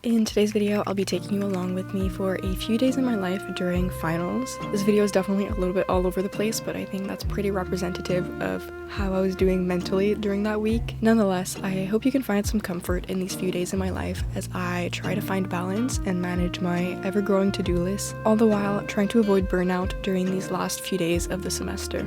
In today's video, I'll be taking you along with me for a few days in my life during finals. This video is definitely a little bit all over the place, but I think that's pretty representative of how I was doing mentally during that week. Nonetheless, I hope you can find some comfort in these few days in my life as I try to find balance and manage my ever-growing to-do list, all the while trying to avoid burnout during these last few days of the semester.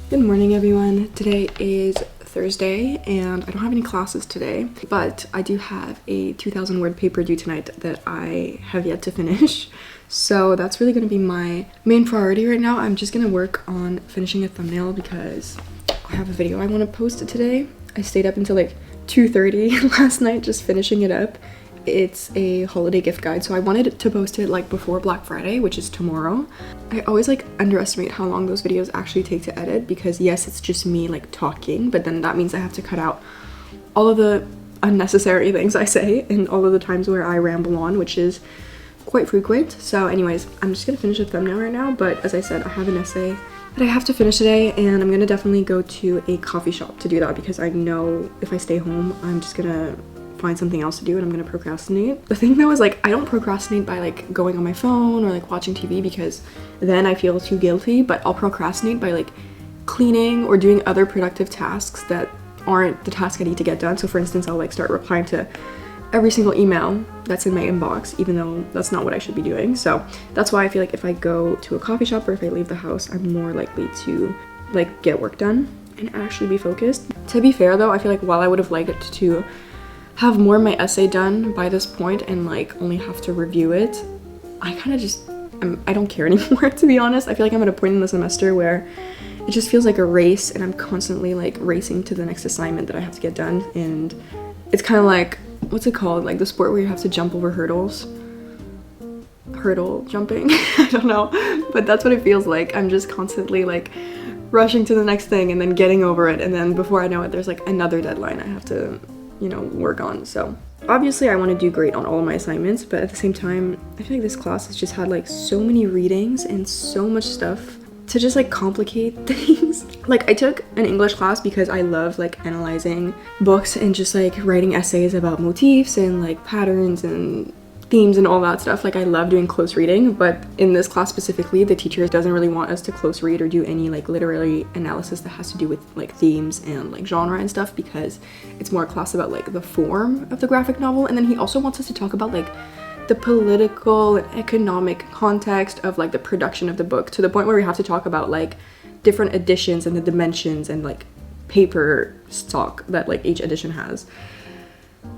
Good morning, everyone. Today is Thursday and I don't have any classes today, but I do have a 2,000 word paper due tonight that I have yet to finish. So that's really going to be my main priority right now. I'm just going to work on finishing a thumbnail because I have a video I want to post today. I stayed up until like 2:30 last night just finishing it up. It's a holiday gift guide, so I wanted to post it like before Black Friday, which is tomorrow. I always like underestimate how long those videos actually take to edit because yes, it's just me like talking, but then that means I have to cut out all of the unnecessary things I say and all of the times where I ramble on, which is quite frequent. So anyways, I'm just gonna finish a thumbnail right now, but as I said, I have an essay that I have to finish today and I'm gonna definitely go to a coffee shop to do that because I know if I stay home, I'm just gonna find something else to do and I'm gonna procrastinate. The thing though is like I don't procrastinate by like going on my phone or like watching TV because then I feel too guilty, but I'll procrastinate by like cleaning or doing other productive tasks that aren't the task I need to get done. So for instance, I'll like start replying to every single email that's in my inbox, even though that's not what I should be doing. So that's why I feel like if I go to a coffee shop or if I leave the house, I'm more likely to like get work done and actually be focused. To be fair though, I feel like while I would have liked to have more of my essay done by this point and like only have to review it, I kind of just I don't care anymore, to be honest. I feel like I'm at a point in the semester where it just feels like a race and I'm constantly like racing to the next assignment that I have to get done, and it's kind of like, what's it called, like the sport where you have to jump over hurdles. hurdle jumping. I don't know, but that's what it feels like. I'm just constantly like rushing to the next thing and then getting over it, and then before I know it, there's like another deadline I have to, you know, work on. So obviously I want to do great on all of my assignments, but at the same time, I feel like this class has just had like so many readings and so much stuff to just like complicate things. Like I took an English class because I love like analyzing books and just like writing essays about motifs and like patterns and themes and all that stuff. Like I love doing close reading, but in this class specifically, the teacher doesn't really want us to close read or do any like literary analysis that has to do with like themes and like genre and stuff, because it's more a class about like the form of the graphic novel. And then he also wants us to talk about like the political and economic context of like the production of the book, to the point where we have to talk about like different editions and the dimensions and like paper stock that like each edition has.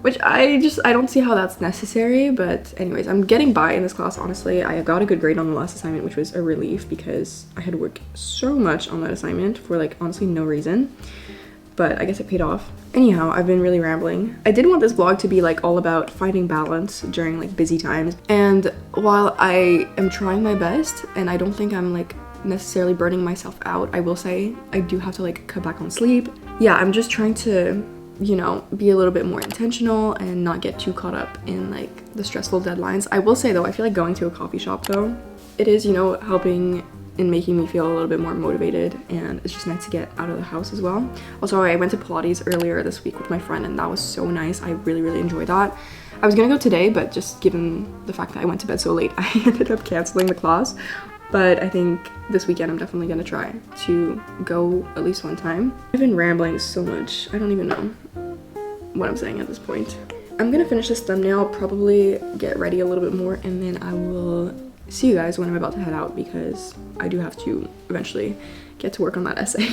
Which I don't see how that's necessary, but anyways, I'm getting by in this class, honestly. I got a good grade on the last assignment, which was a relief because I had worked so much on that assignment for like honestly no reason, but I guess it paid off. Anyhow, I've been really rambling. I did want this vlog to be like all about finding balance during like busy times, and while I am trying my best and I don't think I'm like necessarily burning myself out, I will say I do have to like cut back on sleep. Yeah, I'm just trying to, you know, be a little bit more intentional and not get too caught up in like the stressful deadlines. I will say though, I feel like going to a coffee shop though, it is, you know, helping in making me feel a little bit more motivated, and it's just nice to get out of the house as well. Also, I went to Pilates earlier this week with my friend and that was so nice. I really enjoyed that. I was gonna go today, but just given the fact that I went to bed so late, I ended up canceling the class. But I think this weekend I'm definitely gonna try to go at least one time. I've been rambling so much, I don't even know what I'm saying at this point. I'm gonna finish this thumbnail, probably get ready a little bit more, and then I will see you guys when I'm about to head out, because I do have to eventually get to work on that essay.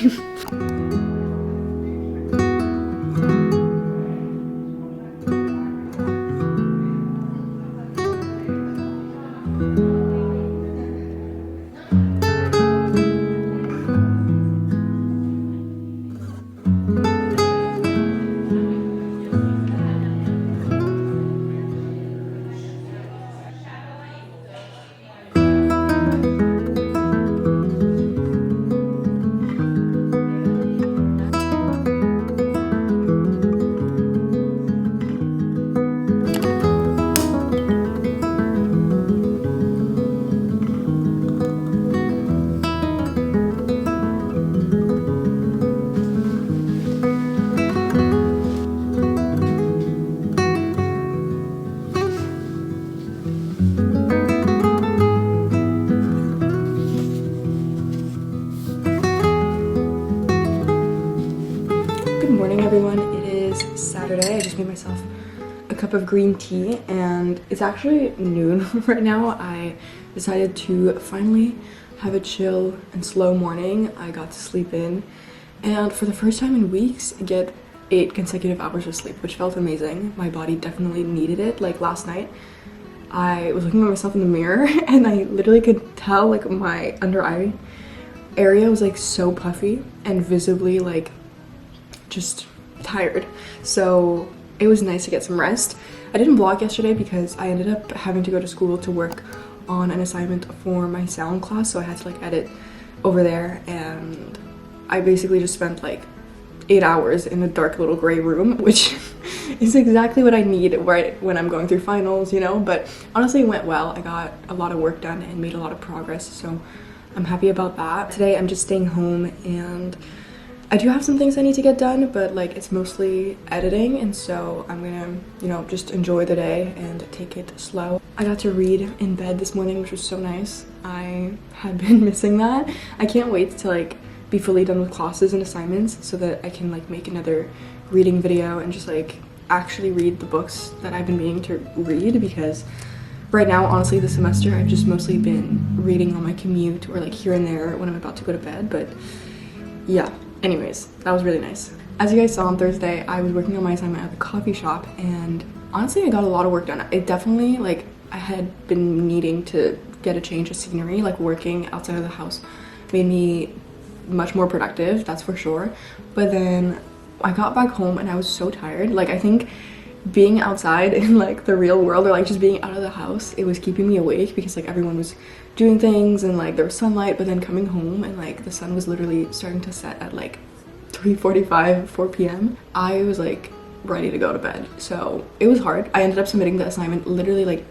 Everyone, it is Saturday. I just made myself a cup of green tea and it's actually noon right now. I decided to finally have a chill and slow morning. I got to sleep in and for the first time in weeks get 8 consecutive hours of sleep, which felt amazing. My body definitely needed it. Like last night I was looking at myself in the mirror and I literally could tell like my under eye area was like so puffy and visibly like just tired. So it was nice to get some rest. I didn't vlog yesterday because I ended up having to go to school to work on an assignment for my sound class, so I had to like edit over there, and I basically just spent like 8 hours in a dark little gray room, which is exactly what I need right when I'm going through finals, you know. But honestly it went well. I got a lot of work done and made a lot of progress, so I'm happy about that. Today I'm just staying home and I do have some things I need to get done, but like it's mostly editing, and so I'm gonna, you know, just enjoy the day and take it slow. I got to read in bed this morning, which was so nice. I had been missing that. I can't wait to like be fully done with classes and assignments so that I can like make another reading video and just like actually read the books that I've been meaning to read, because right now, honestly, this semester I've just mostly been reading on my commute or like here and there when I'm about to go to bed. But yeah, anyways, that was really nice. As you guys saw on Thursday, I was working on my assignment at the coffee shop, and honestly I got a lot of work done. It definitely, like, I had been needing to get a change of scenery. Like working outside of the house made me much more productive, that's for sure. But then I got back home and I was so tired. Like I think being outside in like the real world, or like just being out of the house, it was keeping me awake because like everyone was doing things and like there was sunlight, but then coming home and like the sun was literally starting to set at like 3:45, 4 p.m. I was like ready to go to bed. So it was hard. I ended up submitting the assignment literally like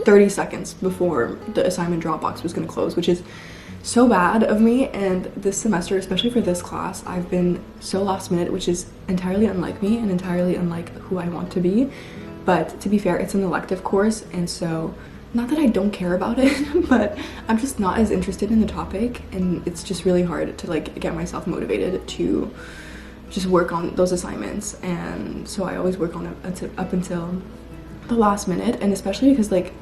30 seconds before the assignment drop box was going to close, which is so bad of me. And this semester, especially for this class, I've been so last minute, which is entirely unlike me and entirely unlike who I want to be. But to be fair, it's an elective course, and so not that I don't care about it, but I'm just not as interested in the topic, and it's just really hard to like get myself motivated to just work on those assignments. And so I always work on it up until the last minute, and especially because like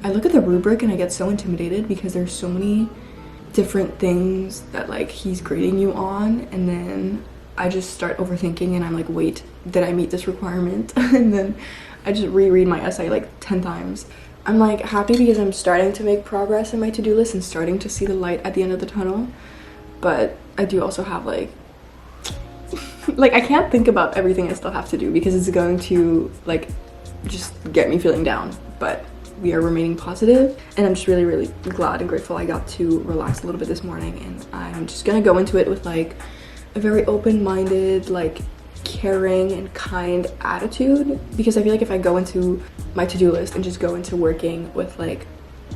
I look at the rubric and I get so intimidated because there's so many different things that like he's grading you on, and then I just start overthinking and I'm like, wait, did I meet this requirement? And then I just reread my essay like 10 times. I'm like happy because I'm starting to make progress in my to-do list and starting to see the light at the end of the tunnel, but I do also have like I can't think about everything I still have to do because it's going to like just get me feeling down. But we are remaining positive, and I'm just really, really glad and grateful I got to relax a little bit this morning, and I'm just gonna go into it with like a very open-minded, like caring and kind attitude, because I feel like if I go into my to-do list and just go into working with like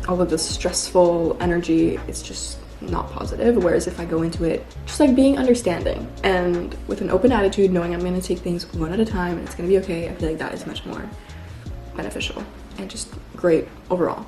all of this stressful energy, it's just not positive. Whereas if I go into it just like being understanding and with an open attitude, knowing I'm gonna take things one at a time and it's gonna be okay, I feel like that is much more beneficial and just great overall.